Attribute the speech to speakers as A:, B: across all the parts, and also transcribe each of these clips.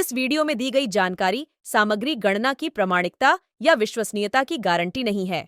A: इस वीडियो में दी गई जानकारी सामग्री गणना की प्रामाणिकता या विश्वसनीयता की गारंटी नहीं है।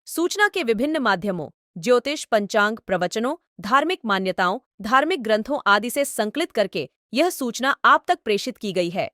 A: सूचना के विभिन्न माध्यमों, ज्योतिष, पंचांग, प्रवचनों, धार्मिक मान्यताओं, धार्मिक ग्रंथों आदि से संकलित करके यह सूचना आप तक प्रेषित की गई है।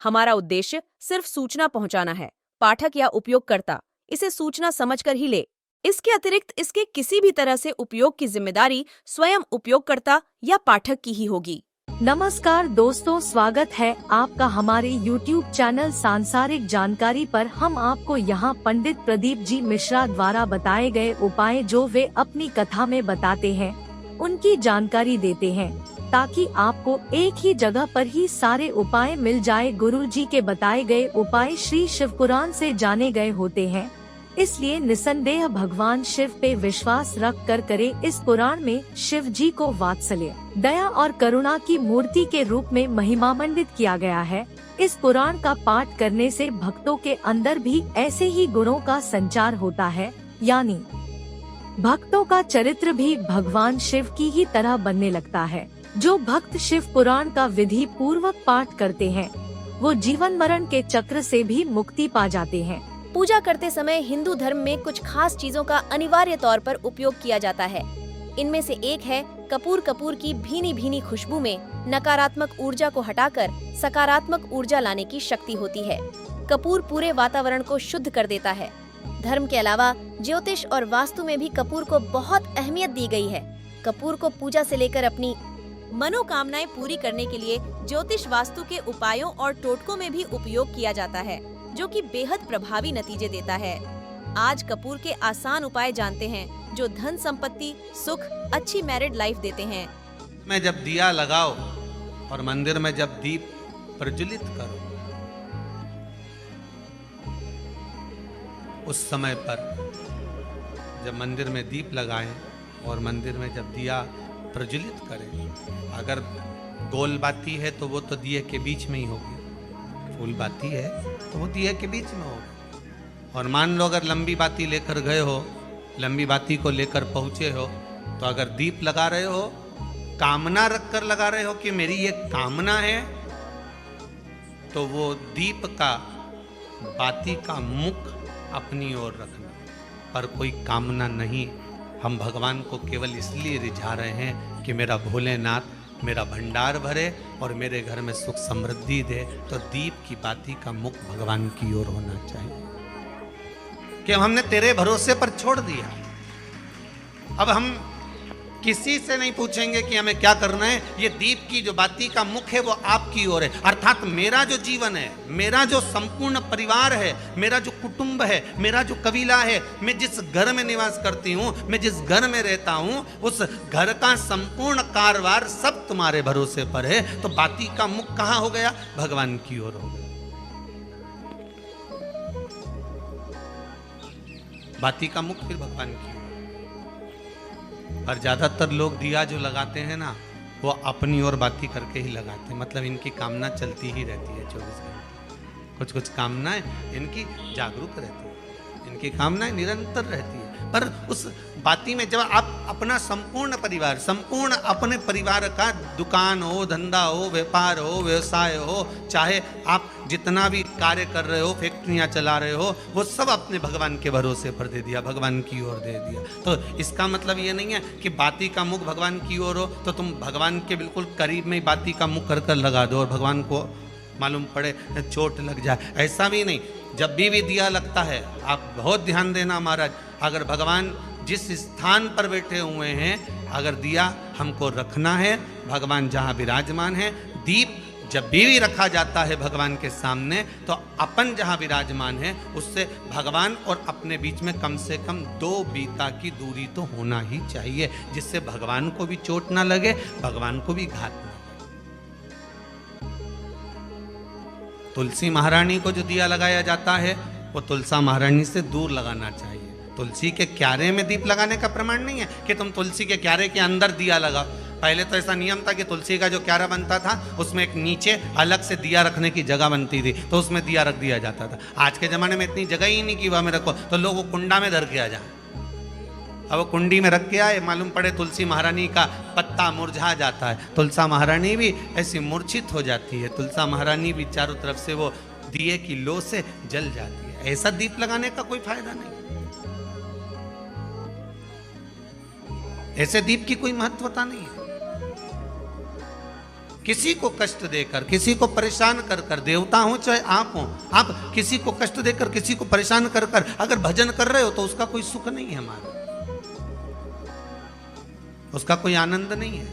A: हमारा उद्देश्य सिर्फ सूचना पहुंचाना है। पाठक या उपयोगकर्ता इसे सूचना समझकर ही ले। इसके अतिरिक्त इसके किसी भी तरह से उपयोग की जिम्मेदारी स्वयं उपयोगकर्ता या पाठक की ही होगी।
B: नमस्कार दोस्तों, स्वागत है आपका हमारे YouTube चैनल सांसारिक जानकारी पर। हम आपको यहाँ पंडित प्रदीप जी मिश्रा द्वारा बताए गए उपाय जो वे अपनी कथा में बताते हैं, उनकी जानकारी देते हैं, ताकि आपको एक ही जगह पर ही सारे उपाय मिल जाए। गुरु जी के बताए गए उपाय श्री शिव पुराण से जाने गए होते हैं, इसलिए निसंदेह भगवान शिव पे विश्वास रख कर करे। इस पुराण में शिव जी को वात्सल्य, दया और करुणा की मूर्ति के रूप में महिमामंडित किया गया है। इस पुराण का पाठ करने से भक्तों के अंदर भी ऐसे ही गुणों का संचार होता है, यानी भक्तों का चरित्र भी भगवान शिव की ही तरह बनने लगता है। जो भक्त शिव पुराण का विधि पूर्वक पाठ करते हैं, वो जीवन मरण के चक्र से भी मुक्ति पा जाते हैं।
C: पूजा करते समय हिंदू धर्म में कुछ खास चीजों का अनिवार्य तौर पर उपयोग किया जाता है। इनमें से एक है कपूर। कपूर की भीनी भीनी खुशबू में नकारात्मक ऊर्जा को हटाकर सकारात्मक ऊर्जा लाने की शक्ति होती है। कपूर पूरे वातावरण को शुद्ध कर देता है। धर्म के अलावा ज्योतिष और वास्तु में भी कपूर को बहुत अहमियत दी गई है। कपूर को पूजा से लेकर अपनी मनोकामनाएं पूरी करने के लिए ज्योतिष वास्तु के उपायों और टोटकों में भी उपयोग किया जाता है, जो कि बेहद प्रभावी नतीजे देता है। आज कपूर के आसान उपाय जानते हैं, जो धन संपत्ति, सुख, अच्छी मैरिड लाइफ देते हैं।
D: में जब दिया लगाओ और मंदिर में जब दीप प्रज्वलित करो, उस समय पर जब मंदिर में दीप लगाएं और मंदिर में जब दिया प्रज्वलित करें, अगर गोल बाती है तो वो तो दिए के बीच में ही होगी, फूल बाती है तो वो दिए के बीच में होगी। और मान लो अगर लंबी बाती लेकर गए हो, लंबी बाती को लेकर पहुंचे हो, तो अगर दीप लगा रहे हो, कामना रख कर लगा रहे हो कि मेरी ये कामना है, तो वो दीप का, बाती का मुख अपनी ओर रखना, पर कोई कामना नहीं। हम भगवान को केवल इसलिए रिझा रहे हैं कि मेरा भोलेनाथ मेरा भंडार भरे और मेरे घर में सुख समृद्धि दे। तो दीप की बाती का मुख भगवान की ओर होना चाहिए, कि हमने तेरे भरोसे पर छोड़ दिया। अब हम किसी से नहीं पूछेंगे कि हमें क्या करना है। ये दीप की जो बाती का मुख है वो आपकी ओर है, अर्थात मेरा जो जीवन है, मेरा जो संपूर्ण परिवार है, मेरा जो कुटुंब है, मेरा जो कबीला है, मैं जिस घर में निवास करती हूँ, मैं जिस घर में रहता हूँ, उस घर का संपूर्ण कारभार सब तुम्हारे भरोसे पर है। तो बाती का मुख कहाँ हो गया? भगवान की ओर हो गया। बाती का मुख फिर भगवान की। और ज्यादातर लोग दिया जो लगाते हैं ना, वो अपनी ओर बाती करके ही लगाते हैं। मतलब इनकी कामना चलती ही रहती है 24 घंटे। कुछ कुछ कामनाएं इनकी जागरूक रहती है, इनकी कामनाएं निरंतर रहती है। पर उस बाती में जब आप अपना संपूर्ण परिवार, संपूर्ण अपने परिवार का, दुकान हो, धंधा हो, व्यापार हो, व्यवसाय हो, चाहे आप जितना भी कार्य कर रहे हो, फैक्ट्रियां चला रहे हो, वो सब अपने भगवान के भरोसे पर दे दिया, भगवान की ओर दे दिया। तो इसका मतलब ये नहीं है कि बाती का मुख भगवान की ओर हो तो तुम भगवान के बिल्कुल करीब में बाती का मुख कर लगा दो और भगवान को मालूम पड़े चोट लग जाए, ऐसा भी नहीं। जब भी दिया लगता है, आप बहुत ध्यान देना महाराज, अगर भगवान जिस स्थान पर बैठे हुए हैं, अगर दिया हमको रखना है, भगवान जहाँ विराजमान है, दीप जब भी रखा जाता है भगवान के सामने, तो अपन जहाँ विराजमान है उससे भगवान और अपने बीच में कम से कम 2 बीता की दूरी तो होना ही चाहिए, जिससे भगवान को भी चोट ना लगे, भगवान को भी घात ना। तुलसी महारानी को जो दिया लगाया जाता है, वो तुलसा महारानी से दूर लगाना चाहिए। तुलसी के क्यारे में दीप लगाने का प्रमाण नहीं है कि तुम तुलसी के क्यारे के अंदर दिया लगाओ। पहले तो ऐसा नियम था कि तुलसी का जो क्यारा बनता था, उसमें एक नीचे अलग से दिया रखने की जगह बनती थी, तो उसमें दिया रख दिया जाता था। आज के ज़माने में इतनी जगह ही नहीं कि वह में रखो, तो लोग वो कुंडा में धर के आ जाए। अब वो कुंडी में रख के आए, मालूम पड़े तुलसी महारानी का पत्ता मुरझा जाता है, तुलसा महारानी भी ऐसी मूर्छित हो जाती है, तुलसा महारानी भी चारों तरफ से वो दिए की लो से जल जाती है। ऐसा दीप लगाने का कोई फायदा नहीं, ऐसे दीप की कोई महत्वता नहीं है। किसी को कष्ट देकर, किसी को परेशान कर कर, देवता हो चाहे आप हो, आप किसी को कष्ट देकर, किसी को परेशान कर कर अगर भजन कर रहे हो तो उसका कोई सुख नहीं है, हमारा उसका कोई आनंद नहीं है।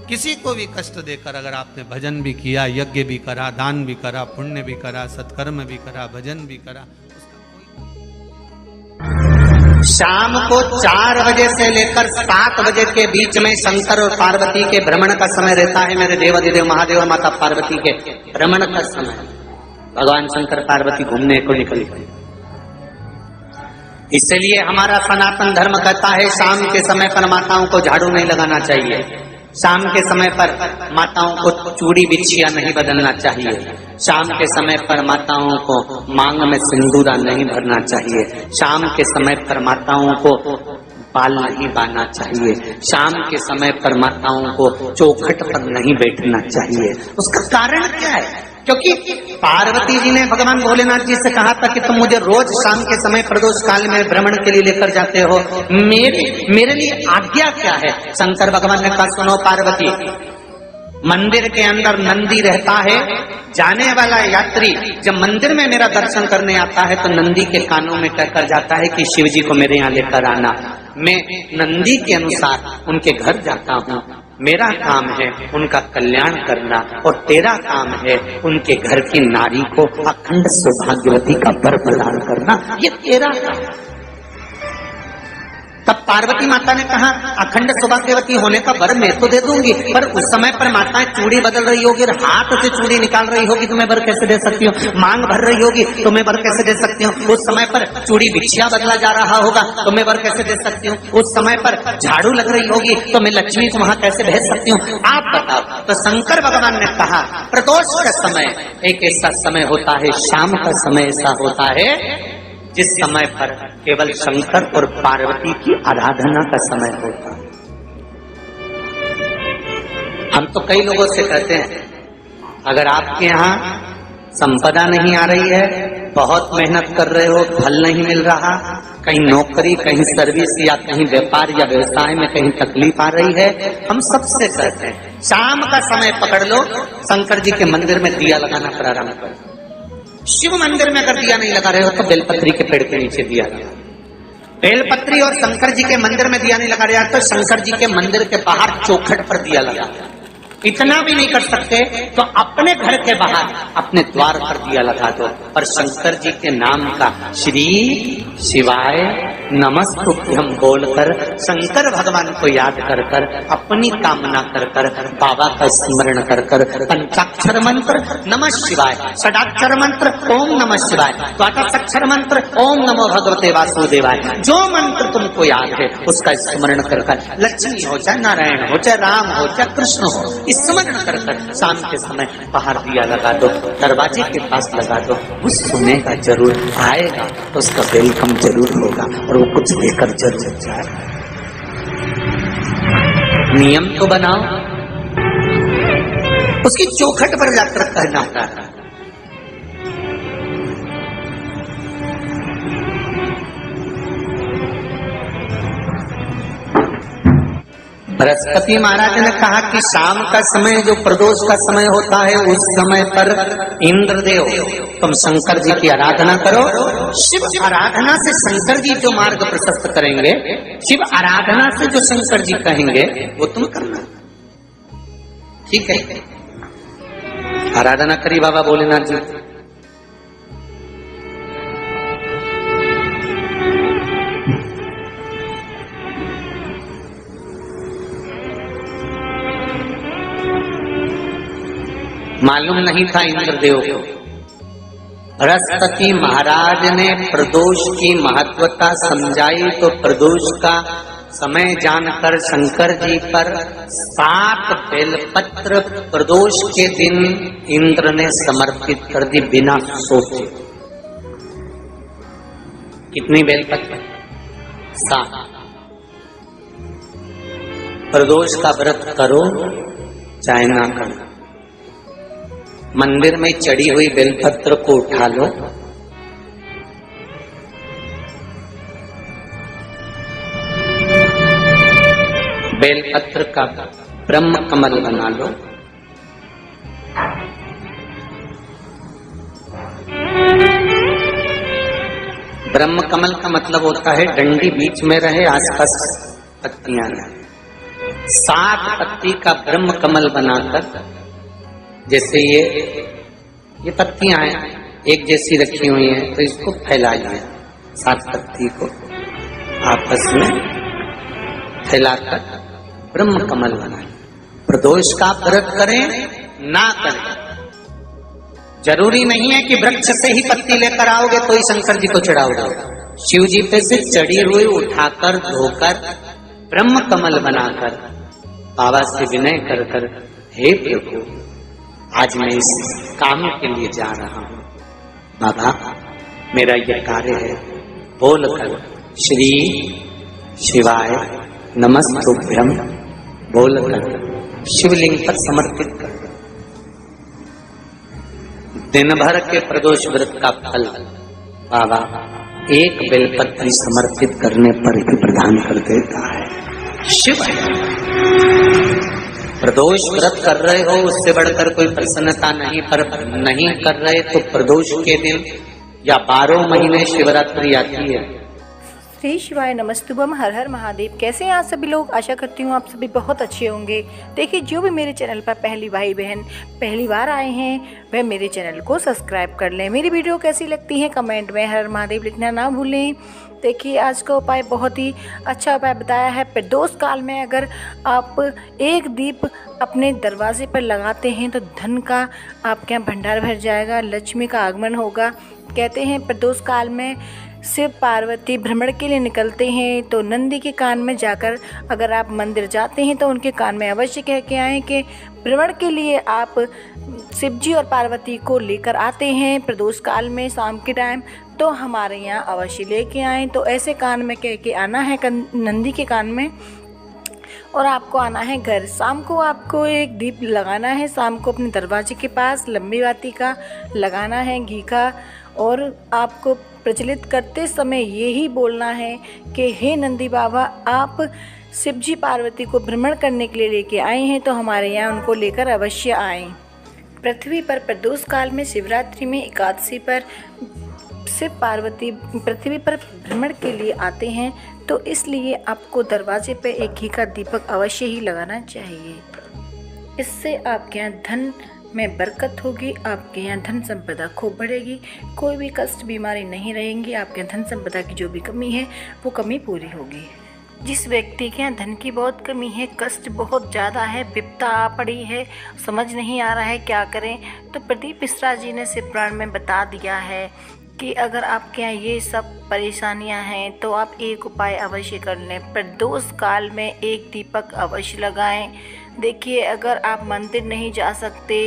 D: किसी को भी कष्ट देकर अगर आपने भजन भी किया, यज्ञ भी करा, दान भी करा, पुण्य भी करा, सत्कर्म भी करा, भजन भी करा,
E: शाम को 4 बजे से लेकर 7 बजे के बीच में शंकर और पार्वती के भ्रमण का समय रहता है। मेरे देवाधिदेव महादेव और माता पार्वती के भ्रमण का समय, भगवान शंकर पार्वती घूमने को निकले। इसलिए हमारा सनातन धर्म कहता है शाम के समय पर माताओं को झाड़ू नहीं लगाना चाहिए, शाम के समय पर माताओं को चूड़ी बिछिया नहीं बदलना चाहिए, शाम के समय पर माताओं को मांग में सिंदूरा नहीं भरना चाहिए, शाम के समय पर माताओं को बाल नहीं बांधना चाहिए, शाम के समय पर माताओं को चौखट पर नहीं बैठना चाहिए। उसका कारण क्या है? क्योंकि पार्वती जी ने भगवान भोलेनाथ जी से कहा था कि तुम मुझे रोज शाम के समय प्रदोष काल में भ्रमण के लिए लेकर जाते हो, मेरे लिए आज्ञा क्या है? शंकर भगवान ने कहा सुनो पार्वती, मंदिर के अंदर नंदी रहता है, जाने वाला यात्री जब मंदिर में मेरा दर्शन करने आता है तो नंदी के कानों में कहकर जाता है कि शिव जी को मेरे यहाँ लेकर आना। मैं नंदी के अनुसार उनके घर जाता हूँ, मेरा काम है उनका कल्याण करना और तेरा काम है उनके घर की नारी को अखंड सौभाग्यवती का वर प्रदान करना, ये तेरा काम है। तब पार्वती माता ने कहा अखंड सौभाग्यवती होने का वर मैं तो दे दूंगी, पर उस समय पर माताएं चूड़ी बदल रही होगी और हाथ से चूड़ी निकाल रही होगी तो मैं वर कैसे दे सकती हूँ? मांग भर रही होगी तो मैं वर कैसे दे सकती हूँ? उस समय पर चूड़ी बिछिया बदला जा रहा होगा तो मैं वर कैसे दे सकती हूँ? उस समय पर झाड़ू लग रही होगी तो मैं लक्ष्मी को वहां कैसे भेज सकती हूँ? आप बताओ। तो शंकर भगवान ने कहा प्रदोष का समय एक ऐसा समय होता है, शाम का समय ऐसा होता है जिस समय पर केवल शंकर और पार्वती की आराधना का समय होता है। हम तो कई लोगों से कहते हैं अगर आपके यहाँ संपदा नहीं आ रही है, बहुत मेहनत कर रहे हो, फल नहीं मिल रहा, कहीं नौकरी, कहीं सर्विस या कहीं व्यापार या व्यवसाय में कहीं तकलीफ आ रही है, हम सबसे कहते हैं शाम का समय पकड़ लो, शंकर जी के मंदिर में दिया लगाना प्रारंभ करो। शिव मंदिर में अगर दिया नहीं लगा रहे हो तो बेलपत्री के पेड़ के नीचे दिया लगा। बेलपत्री और शंकर जी के मंदिर में दिया नहीं लगा रहा तो शंकर जी के मंदिर के बाहर चौखट पर दिया लगा। इतना भी नहीं कर सकते तो अपने घर के बाहर अपने द्वार पर दिया लगा दो और शंकर जी के नाम का श्री शिवाय नमस्तुभ्यं बोलकर शंकर भगवान को याद कर कर अपनी कामना कर कर बाबा का स्मरण कर कर पंचाक्षर मंत्र नमः शिवाय, षडाक्षर मंत्र ओम नमः शिवाय, द्वादशाक्षर मंत्र ओम नमो भगवते वासुदेवाय, जो मंत्र तुमको याद है उसका स्मरण कर कर लक्ष्मी हो चाहे नारायण हो चाहे राम हो चाहे कृष्ण हो, स्मरण कर कर शाम के समय बाहर दिया लगा दो, दरवाजे के पास लगा दो। वो सुनेगा जरूर, आएगा तो उसका वेलकम जरूर होगा और वो कुछ देकर जरूर जाएगा। नियम तो बनाओ, उसकी चौखट पर जाकर कहना होता है। बृहस्पति महाराज ने कहा कि शाम का समय जो प्रदोष का समय होता है उस समय पर इंद्रदेव तुम शंकर जी की आराधना करो। शिव आराधना से शंकर जी जो मार्ग प्रशस्त करेंगे, शिव आराधना से जो शंकर जी कहेंगे वो तुम करना, ठीक है? आराधना करी बाबा भोलेनाथ जी। मालूम नहीं था इंद्रदेव को। बृहस्पति महाराज ने प्रदोष की महत्वता समझाई तो प्रदोष का समय जानकर शंकर जी पर 7 बेलपत्र प्रदोष के दिन इंद्र ने समर्पित कर दी बिना सोचे। कितनी बेलपत्र? 7। प्रदोष का व्रत करो चाहे ना करो, मंदिर में चढ़ी हुई बेलपत्र को उठा लो, बेलपत्र का ब्रह्म कमल बना लो, ब्रह्म कमल का मतलब होता है डंडी बीच में रहे, आसपास पत्तियां रहे। 7 पत्ती का ब्रह्म कमल बनाकर, जैसे ये पत्तियां हैं एक जैसी रखी हुई हैं, तो इसको फैलाइए। 7 पत्ती को आपस में फैलाकर ब्रह्म कमल बनाइए। प्रदोष का व्रत करें ना करें, जरूरी नहीं है कि वृक्ष से ही पत्ती लेकर आओगे तो ही शंकर जी को चढ़ाओगे। शिव जी पे से चढ़ी हुई उठाकर धोकर ब्रह्म कमल बनाकर बाबा से विनय कर कर, हे प्रभु आज मैं इस काम के लिए जा रहा हूँ, बाबा मेरा ये कार्य है, बोलकर श्री शिवाय नमस्तुभ्यं बोलकर शिवलिंग पर समर्पित कर। दिन भर के प्रदोष व्रत का फल बाबा एक बेलपत्री समर्पित करने पर ही प्रदान कर देता है। शिव प्रदोष व्रत कर रहे हो उससे बढ़कर कोई प्रसन्नता नहीं, पर नहीं कर रहे तो प्रदोष के दिन या 12 महीने शिवरात्रि आती है।
F: श्री शिवाय नमस्तुभम, हर हर महादेव। कैसे हैं आप सभी लोग? आशा करती हूँ आप सभी बहुत अच्छे होंगे। देखिए, जो भी मेरे चैनल पर पहली भाई बहन पहली बार आए हैं वह मेरे चैनल को सब्सक्राइब कर लें। मेरी वीडियो कैसी लगती है कमेंट में हर हर महादेव लिखना ना भूलें। देखिए, आज का उपाय बहुत ही अच्छा उपाय बताया है। प्रदोष काल में अगर आप एक दीप अपने दरवाजे पर लगाते हैं तो धन का आपके यहाँ भंडार भर जाएगा, लक्ष्मी का आगमन होगा। कहते हैं प्रदोष काल में शिव पार्वती भ्रमण के लिए निकलते हैं, तो नंदी के कान में जाकर अगर आप मंदिर जाते हैं तो उनके कान में अवश्य कह के आएँ कि भ्रमण के लिए आप शिव जी और पार्वती को लेकर आते हैं प्रदोष काल में शाम के टाइम, तो हमारे यहाँ अवश्य लेके आएँ। तो ऐसे कान में कह के आना है नंदी के कान में, और आपको आना है घर। शाम को आपको एक दीप लगाना है, शाम को अपने दरवाजे के पास लंबी बाती का लगाना है घी का, और आपको प्रचलित करते समय यही बोलना है कि हे नंदी बाबा, आप शिव जी पार्वती को भ्रमण करने के लिए लेके आए हैं तो हमारे यहाँ उनको लेकर अवश्य आएं। पृथ्वी पर प्रदोष काल में शिवरात्रि में एकादशी पर शिव पार्वती पृथ्वी पर भ्रमण के लिए आते हैं, तो इसलिए आपको दरवाजे पर एक घी का दीपक अवश्य ही लगाना चाहिए। इससे आपके यहाँ धन में बरकत होगी, आपके यहाँ धन संपदा खूब बढ़ेगी, कोई भी कष्ट बीमारी नहीं रहेंगी, आपके धन संपदा की जो भी कमी है वो कमी पूरी होगी। जिस व्यक्ति के यहाँ धन की बहुत कमी है, कष्ट बहुत ज़्यादा है, विपदा आ पड़ी है, समझ नहीं आ रहा है क्या करें, तो प्रदीप मिश्रा जी ने शिव पुराण में बता दिया है कि अगर आपके यहाँ ये सब परेशानियां हैं तो आप एक उपाय अवश्य कर लें। प्रदोष काल में एक दीपक अवश्य लगाएं। देखिए, अगर आप मंदिर नहीं जा सकते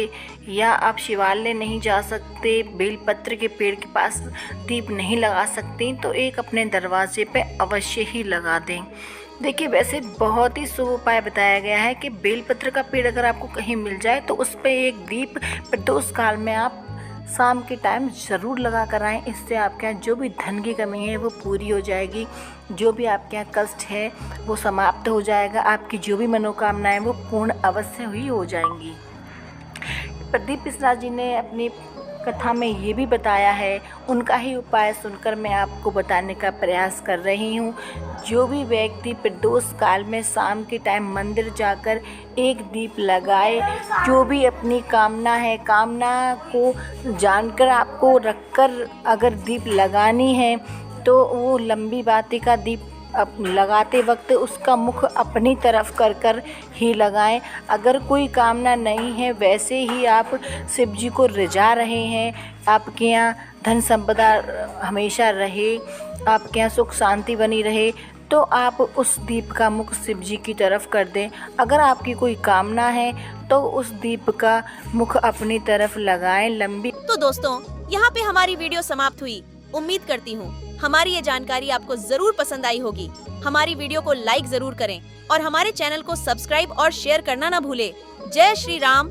F: या आप शिवालय नहीं जा सकते, बेलपत्र के पेड़ के पास दीप नहीं लगा सकते, तो एक अपने दरवाजे पे अवश्य ही लगा दें। देखिए, वैसे बहुत ही शुभ उपाय बताया गया है कि बेलपत्र का पेड़ अगर आपको कहीं मिल जाए तो उस पर एक दीप प्रदोष काल में आप शाम के टाइम ज़रूर लगा कर आएँ। इससे आपके यहाँ जो भी धन की कमी है वो पूरी हो जाएगी, जो भी आपके यहाँ कष्ट है वो समाप्त हो जाएगा, आपकी जो भी मनोकामनाएं वो पूर्ण अवश्य ही हो जाएंगी। प्रदीप मिश्रा जी ने अपनी कथा में ये भी बताया है, उनका ही उपाय सुनकर मैं आपको बताने का प्रयास कर रही हूँ। जो भी व्यक्ति प्रदोष काल में शाम के टाइम मंदिर जाकर एक दीप लगाए, जो भी अपनी कामना है, कामना को जानकर आपको रखकर अगर दीप लगानी है तो वो लंबी बाती का दीप अब लगाते वक्त उसका मुख अपनी तरफ कर कर ही लगाएं। अगर कोई कामना नहीं है, वैसे ही आप शिव जी को रिझा रहे हैं, आपके यहाँ धन संपदा हमेशा रहे, आपके यहाँ सुख शांति बनी रहे, तो आप उस दीप का मुख शिव जी की तरफ कर दें। अगर आपकी कोई कामना है तो उस दीप का मुख अपनी तरफ लगाएं लंबी।
A: तो दोस्तों, यहाँ पे हमारी वीडियो समाप्त हुई।
C: उम्मीद करती हूँ हमारी ये जानकारी आपको जरूर पसंद आई होगी। हमारी वीडियो को लाइक जरूर करें और हमारे चैनल को सब्सक्राइब और शेयर करना ना भूले। जय श्री राम,